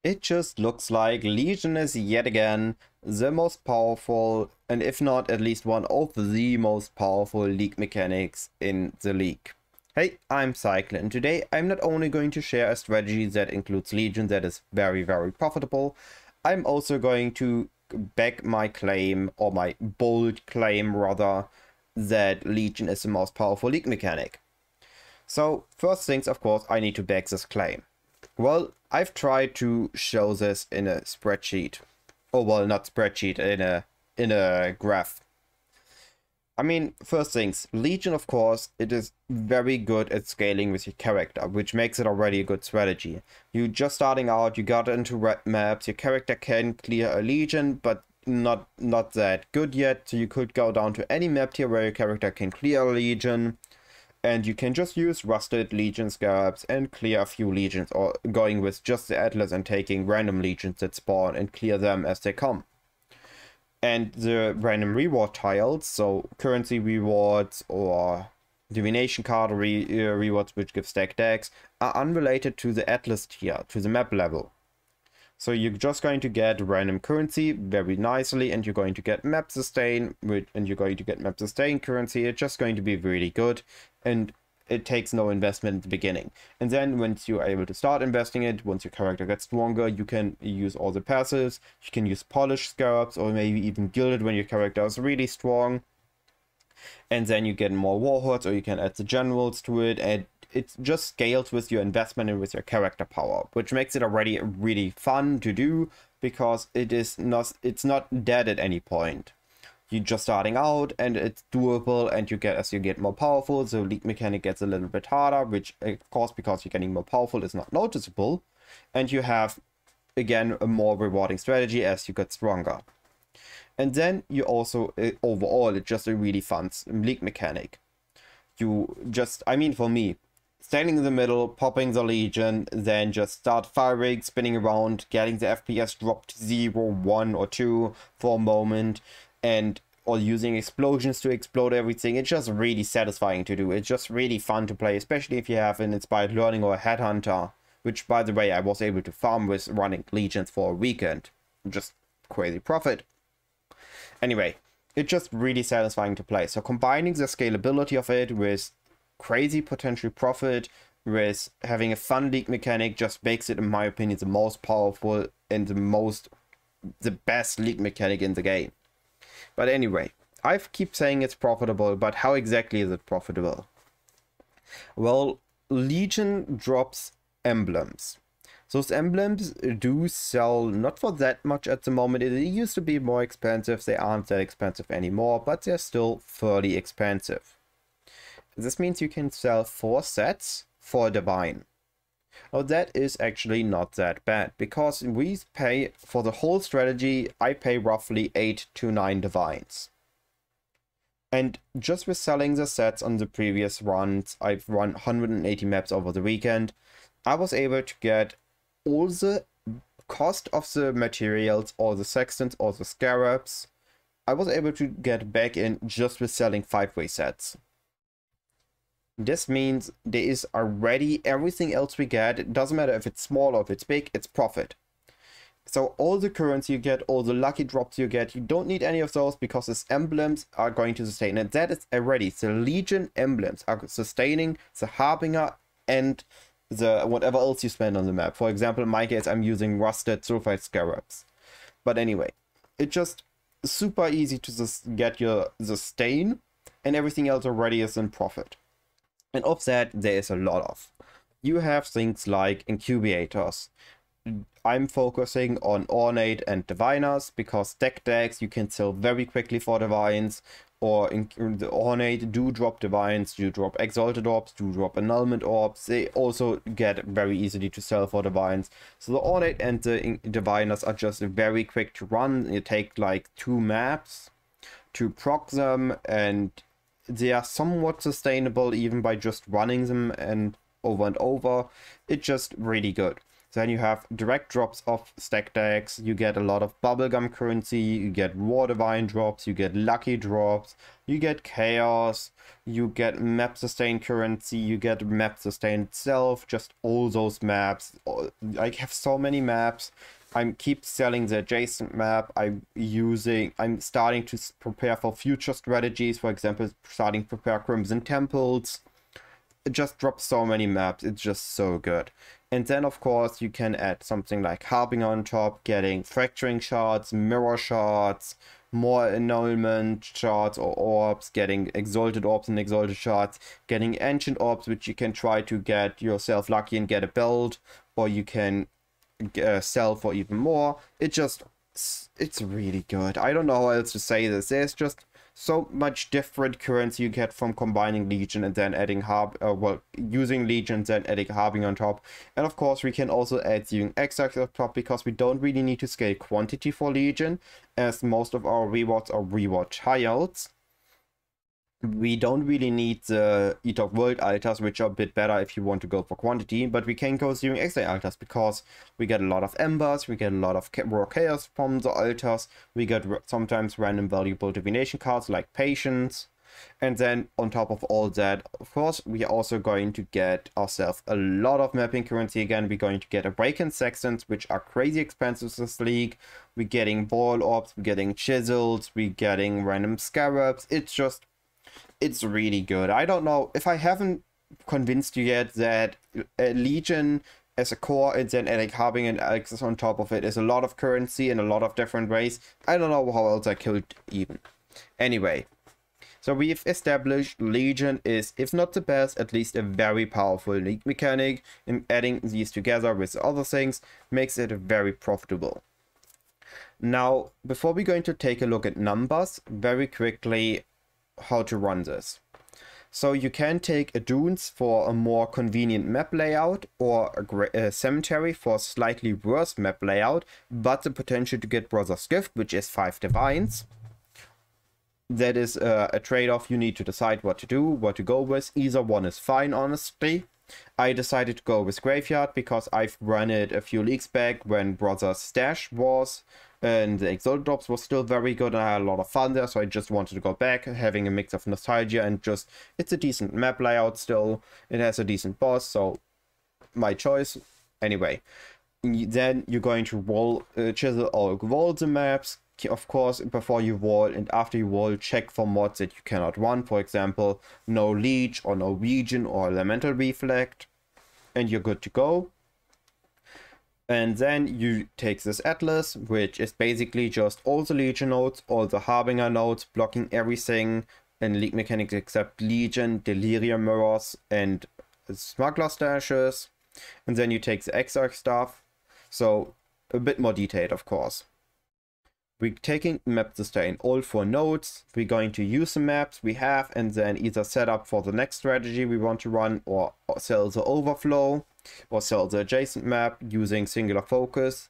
It just looks like Legion is yet again the most powerful, and if not at least one of the most powerful league mechanics in the league. Hey, I'm Cyclon. Today I'm not only going to share a strategy that includes Legion that is very profitable, I'm also going to back my claim, or my bold claim rather, that Legion is the most powerful league mechanic. So first things, of course, I need to back this claim. Well, I've tried to show this in a spreadsheet. Oh, well, not spreadsheet, in a graph. I mean, first things, Legion, of course, it is very good at scaling with your character, which makes it already a good strategy. You just starting out, you got into red maps, your character can clear a Legion, but not that good yet, so you could go down to any map tier where your character can clear a Legion. And you can just use rusted Legion scarabs and clear a few Legions, or going with just the Atlas and taking random Legions that spawn and clear them as they come. And the random reward tiles, so currency rewards or divination card rewards which give stack decks, are unrelated to the Atlas tier, to the map level. So you're just going to get random currency very nicely, and you're going to get map sustain, and you're going to get map sustain currency. It's just going to be really good, and it takes no investment at the beginning. And then once you are able to start investing it, once your character gets stronger, you can use all the passives. You can use polished scarabs, or maybe even gilded when your character is really strong. And then you get more warhordes, or you can add the generals to it, and it just scales with your investment and with your character power, which makes it already really fun to do, because it's not dead at any point. You're just starting out and it's doable, and as you get more powerful, the league mechanic gets a little bit harder, which of course, because you're getting more powerful, is not noticeable, and you have again a more rewarding strategy as you get stronger. And then you also overall, it's just a really fun league mechanic. I mean, for me, standing in the middle, popping the Legion, then just start firing, spinning around, getting the FPS dropped to 0, 1 or 2 for a moment, or using explosions to explode everything. It's just really satisfying to do. It's just really fun to play, especially if you have an Inspired Learning or a Headhunter, which, by the way, I was able to farm with running Legions for a weekend. Just crazy profit. Anyway, it's just really satisfying to play. So combining the scalability of it with crazy potential profit, with having a fun league mechanic, just makes it, in my opinion, the most powerful and the best league mechanic in the game. But anyway, I keep saying it's profitable, but how exactly is it profitable? Well, Legion drops emblems. Those emblems do sell not for that much at the moment. It used to be more expensive. They aren't that expensive anymore, but they're still fairly expensive. This means you can sell 4 sets for a divine. Oh, that is actually not that bad, because we pay for the whole strategy. I pay roughly 8 to 9 divines. And just with selling the sets on the previous runs, I've run 180 maps over the weekend, I was able to get all the cost of the materials, or the sextants, or the scarabs. I was able to get back in just with selling 5-way sets. This means there is already everything else we get. It doesn't matter if it's small or if it's big, it's profit. So all the currency you get, all the lucky drops you get, you don't need any of those, because these emblems are going to sustain. And that is already, the Legion emblems are sustaining the Harbinger and the whatever else you spend on the map. For example, in my case, I'm using rusted sulfide scarabs. But anyway, it's just super easy to get the stain, and everything else already is in profit. And of that, there is a lot of. You have things like incubators. I'm focusing on Ornate and Diviners, because stack decks you can sell very quickly for Divines, or the Ornate do drop Divines, do drop Exalted Orbs, do drop Annulment Orbs. They also get very easily to sell for Divines. So the Ornate and the Diviners are just very quick to run. You take like 2 maps to proc them, and they are somewhat sustainable even by just running them and over. It's just really good. Then you have direct drops of stack decks. You get a lot of bubblegum currency. You get War Divine drops. You get lucky drops. You get chaos. You get map sustain currency. You get map sustain itself. Just all those maps. I have so many maps. I keep selling the adjacent map. I'm starting to prepare for future strategies. For example, starting to prepare Crimson Temples. It just drops so many maps. It's just so good. And then, of course, you can add something like Harbinger on top, getting fracturing shards, mirror shards, more annulment shards or orbs, getting exalted orbs and exalted shards, getting ancient orbs, which you can try to get yourself lucky and get a build, or you can sell for even more. It's really good. I don't know how else to say this. There's just so much different currency you get from combining Legion and then adding using Legion and then adding Harbinger on top. And of course we can also add using Exalted on top, because we don't really need to scale quantity for Legion, as most of our rewards are reward tiles. We don't really need the Eater of World altars, which are a bit better if you want to go for quantity, but we can go using extra altars because we get a lot of embers, we get a lot of raw chaos from the altars, we get sometimes random valuable divination cards like Patience, and then on top of all that, of course, we are also going to get ourselves a lot of mapping currency again. We're going to get Awakened Sextants, which are crazy expensive this league. We're getting Ball Orbs, we're getting Chisels, we're getting random Scarabs. It's really good. I don't know if I haven't convinced you yet that Legion as a core and then adding Harbinger and Access on top of it is a lot of currency in a lot of different ways. I don't know how else I killed even. Anyway, so we've established Legion is, if not the best, at least a very powerful league mechanic, and adding these together with other things makes it very profitable. Now, before we're going to take a look at numbers, very quickly, how to run this. So you can take a Dunes for a more convenient map layout, or a Cemetery for a slightly worse map layout, but the potential to get Brother's Gift, which is 5 Divines. That is a trade-off. You need to decide what to do, what to go with. Either one is fine, honestly. I decided to go with Graveyard because I've run it a few leagues back when Brother's Stash was, and the Exalted drops was still very good and I had a lot of fun there, so I just wanted to go back, having a mix of nostalgia and just, it's a decent map layout still, it has a decent boss, so my choice. Anyway, then you're going to wall, chisel or wall the maps, of course, before you wall and after you wall, check for mods that you cannot run, for example, no Leech or no Legion or Elemental Reflect, and you're good to go. And then you take this Atlas, which is basically just all the Legion nodes, all the Harbinger nodes, blocking everything in League Mechanics except Legion, Delirium Mirrors, and Smuggler Stashes. And then you take the Exarch stuff, so a bit more detailed, of course. We're taking map sustain, all 4 nodes. We're going to use the maps we have and then either set up for the next strategy we want to run, or sell the overflow, or sell the adjacent map using singular focus.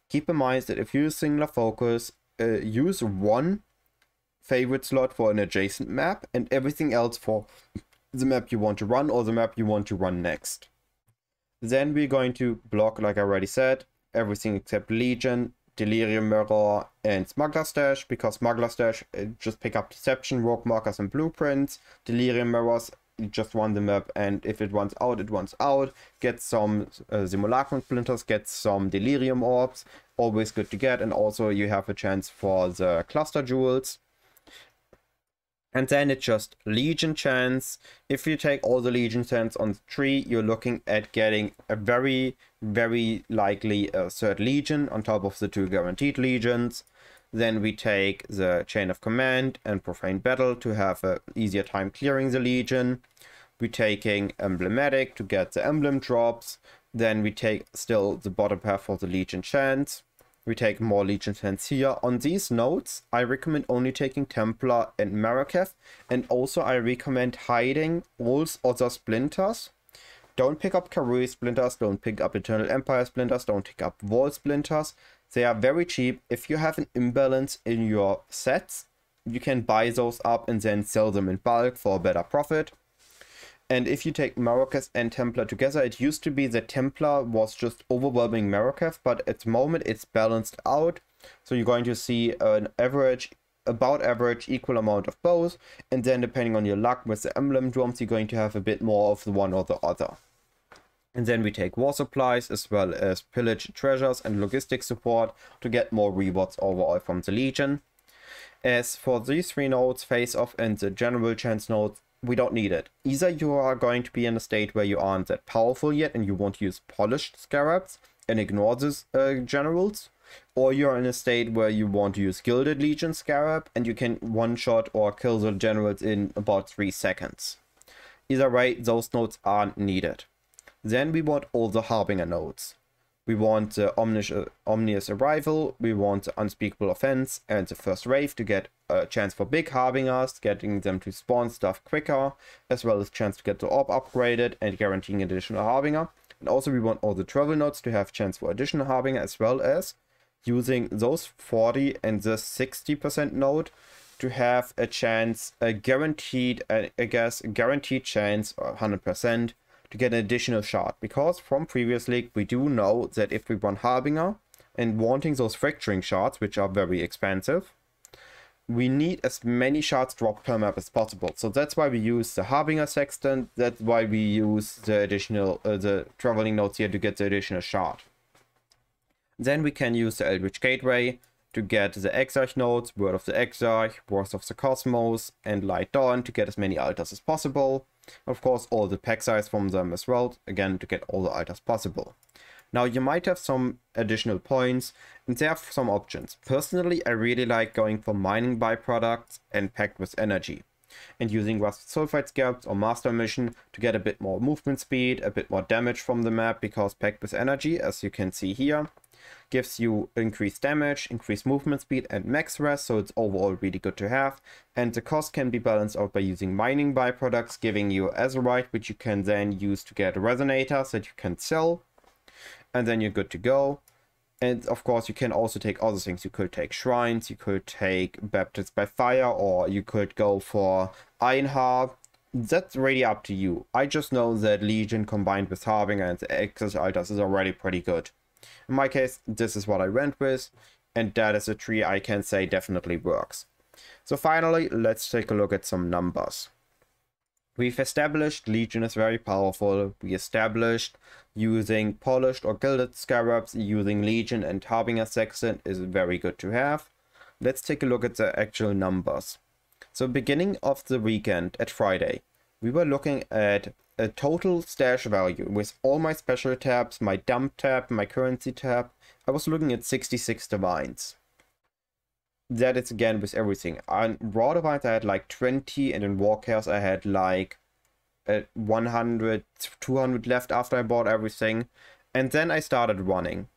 Keep in mind that if you use singular focus, use one favorite slot for an adjacent map and everything else for the map you want to run or the map you want to run next. Then we're going to block, like I already said, everything except Legion, Delirium Mirror, and Smuggler Stash, because Smuggler Stash just pick up Deception, Rogue Markers, and Blueprints. Delirium Mirrors, you just run the map, and if it runs out, it runs out. Get some Simulacrum Splinters, get some Delirium Orbs, always good to get, and also you have a chance for the Cluster Jewels. And then it's just Legion chance. If you take all the Legion chance on the tree, you're looking at getting a very, very likely third Legion on top of the 2 guaranteed Legions. Then we take the Chain of Command and Profane Battle to have an easier time clearing the Legion. We're taking Emblematic to get the emblem drops. Then we take still the bottom path for the Legion chance. We take more Legion chance here. On these nodes, I recommend only taking Templar and Marrakech, and also I recommend hiding all other splinters. Don't pick up Karui splinters, don't pick up Eternal Empire splinters, don't pick up Wall splinters. They are very cheap. If you have an imbalance in your sets, you can buy those up and then sell them in bulk for a better profit. And if you take Marrakesh and Templar together, it used to be that Templar was just overwhelming Marrakesh, but at the moment it's balanced out. So you're going to see an average, about average, equal amount of both. And then depending on your luck with the emblem drums, you're going to have a bit more of the one or the other. And then we take war supplies as well as pillage treasures and logistics support to get more rewards overall from the Legion. As for these 3 nodes, face off and the general chance nodes, we don't need it. Either you are going to be in a state where you aren't that powerful yet and you want to use polished scarabs and ignore these generals, or you're in a state where you want to use gilded Legion scarab and you can one-shot or kill the generals in about 3 seconds. Either way, those nodes aren't needed. Then we want all the Harbinger nodes. We want the Omnious Arrival, we want the Unspeakable Offense and the First Wave to get a chance for big Harbingers, getting them to spawn stuff quicker, as well as chance to get the Orb upgraded and guaranteeing additional Harbinger. And also we want all the Travel nodes to have chance for additional Harbinger, as well as using those 40 and the 60% node to have a chance, a guaranteed, guaranteed chance, or 100%, to get an additional shard, because from previous league we do know that if we run Harbinger and wanting those fracturing shards, which are very expensive, we need as many shards dropped per map as possible. So that's why we use the Harbinger Sextant, that's why we use the additional the traveling nodes here to get the additional shard. Then we can use the Eldritch Gateway to get the Exarch nodes, Word of the Exarch, Wars of the Cosmos and Light Dawn to get as many altars as possible. Of course, all the pack size from them as well, again, to get all the altars possible. Now, you might have some additional points, and there are some options. Personally, I really like going for mining byproducts and packed with energy, and using Rusted Sulfide Scabs or Master Mission to get a bit more movement speed, a bit more damage from the map, because packed with energy, as you can see here, gives you increased damage, increased movement speed and max rest, so it's overall really good to have. And the cost can be balanced out by using mining byproducts, giving you Azurite, which you can then use to get resonators that you can sell, and then you're good to go. And of course you can also take other things. You could take shrines, you could take baptisms by fire, or you could go for Iron Harp. That's really up to you. I just know that Legion combined with Harbinger and the Exalted altars is already pretty good. In my case, this is what I went with, and that is a tree I can say definitely works. So finally, let's take a look at some numbers. We've established Legion is very powerful. We established using polished or gilded scarabs, using Legion and Harbinger Sextant is very good to have. Let's take a look at the actual numbers. So beginning of the weekend at Friday, we were looking at a total stash value with all my special tabs, my dump tab, my currency tab. I was looking at 66 divines. That is again with everything. On raw divines I had like 20, and in war chaos I had like 100, 200 left after I bought everything. And then I started running.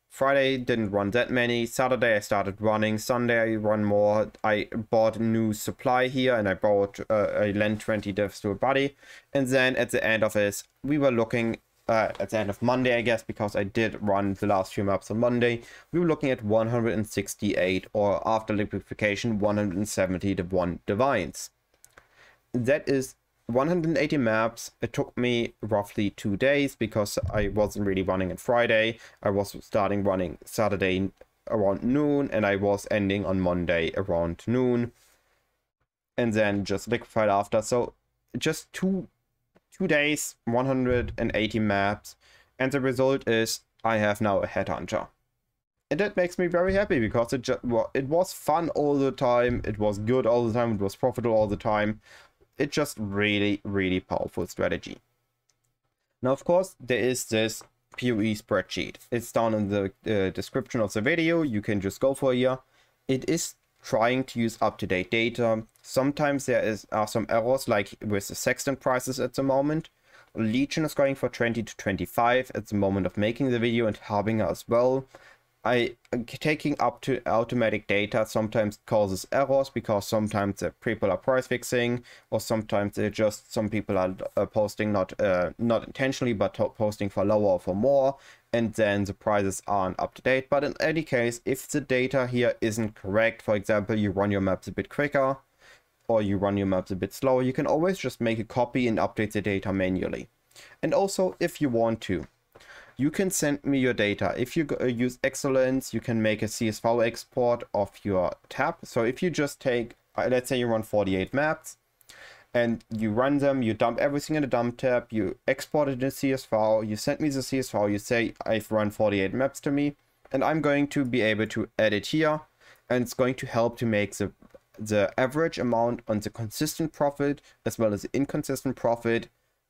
Friday didn't run that many. Saturday I started running. Sunday I run more. I bought new supply here, and I lent 20 divs to a buddy. And then at the end of this, we were looking at the end of Monday, I guess, because I did run the last few maps on Monday. We were looking at 168, or after liquefaction 170 divines. That is 180 maps. It took me roughly 2 days because I wasn't really running on Friday. I was starting running Saturday around noon, and I was ending on Monday around noon, and then just liquefied after. So just two days, 180 maps, and the result is I have now a Headhunter. And that makes me very happy, because it was fun all the time, it was good all the time, it was profitable all the time. It's just really, really powerful strategy. Now, of course, there is this PoE spreadsheet. It's down in the description of the video. You can just go for here. It is trying to use up-to-date data. Sometimes there are some errors, like with the Sextant prices at the moment. Legion is going for 20 to 25 at the moment of making the video, and Harbinger as well. Taking up to automatic data sometimes causes errors, because sometimes the people are price fixing, or sometimes they're just, some people are posting not intentionally, but posting for lower or for more, and then the prices aren't up to date. But in any case, if the data here isn't correct, for example, you run your maps a bit quicker, or you run your maps a bit slower, you can always just make a copy and update the data manually. And also, if you want to, you can send me your data. If you use Excellence, you can make a CSV export of your tab. So if you just take, let's say you run 48 maps, and you run them, you dump everything in the dump tab, you export it in CSV, you send me the CSV, you say I've run 48 maps to me, and I'm going to be able to edit here, and it's going to help to make the average amount on the consistent profit as well as the inconsistent profit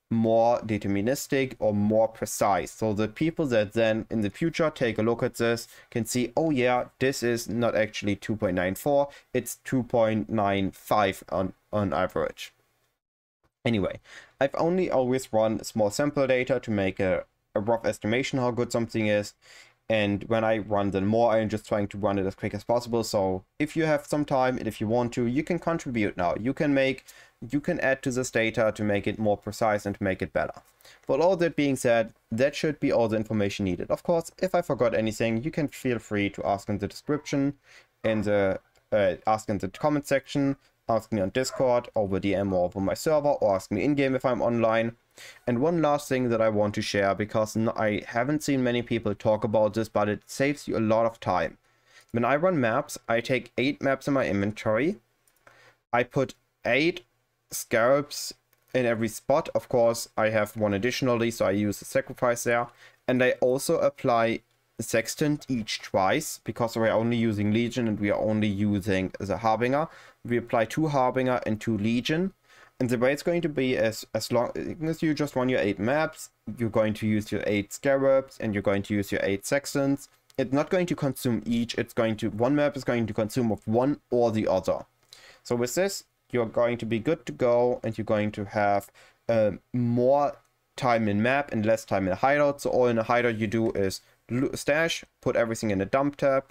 more deterministic or more precise, so that people that then in the future take a look at this can see, oh yeah, this is not actually 2.94, it's 2.95 on average. Anyway, I've only always run small sample data to make a rough estimation how good something is. And when I run them more, I'm just trying to run it as quick as possible. So if you have some time and if you want to, you can contribute now. You can add to this data to make it more precise and to make it better. But all that being said, that should be all the information needed. Of course, if I forgot anything, you can feel free to ask in the description, ask in the comment section, ask me on Discord, over DM or over my server, or ask me in-game if I'm online. And one last thing that I want to share, because I haven't seen many people talk about this, but it saves you a lot of time. When I run maps, I take 8 maps in my inventory. I put 8 scarabs in every spot. Of course, I have one additionally, so I use the sacrifice there. And I also apply Sextant each twice, because we're only using Legion and we are only using the Harbinger. We apply 2 Harbinger and 2 Legion. And the way it's going to be as long as you just run your 8 maps, you're going to use your 8 scarabs and you're going to use your 8 sextants. It's not going to consume each, one map is going to consume of one or the other. So with this, you're going to be good to go, and you're going to have more time in map and less time in a hideout. So all in a hideout you do is stash, put everything in the dump tab,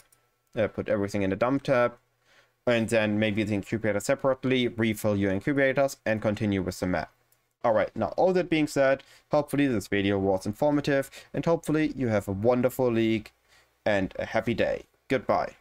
and then maybe the incubator separately, refill your incubators, and continue with the map. Alright, now all that being said, hopefully this video was informative, and hopefully you have a wonderful league and a happy day. Goodbye.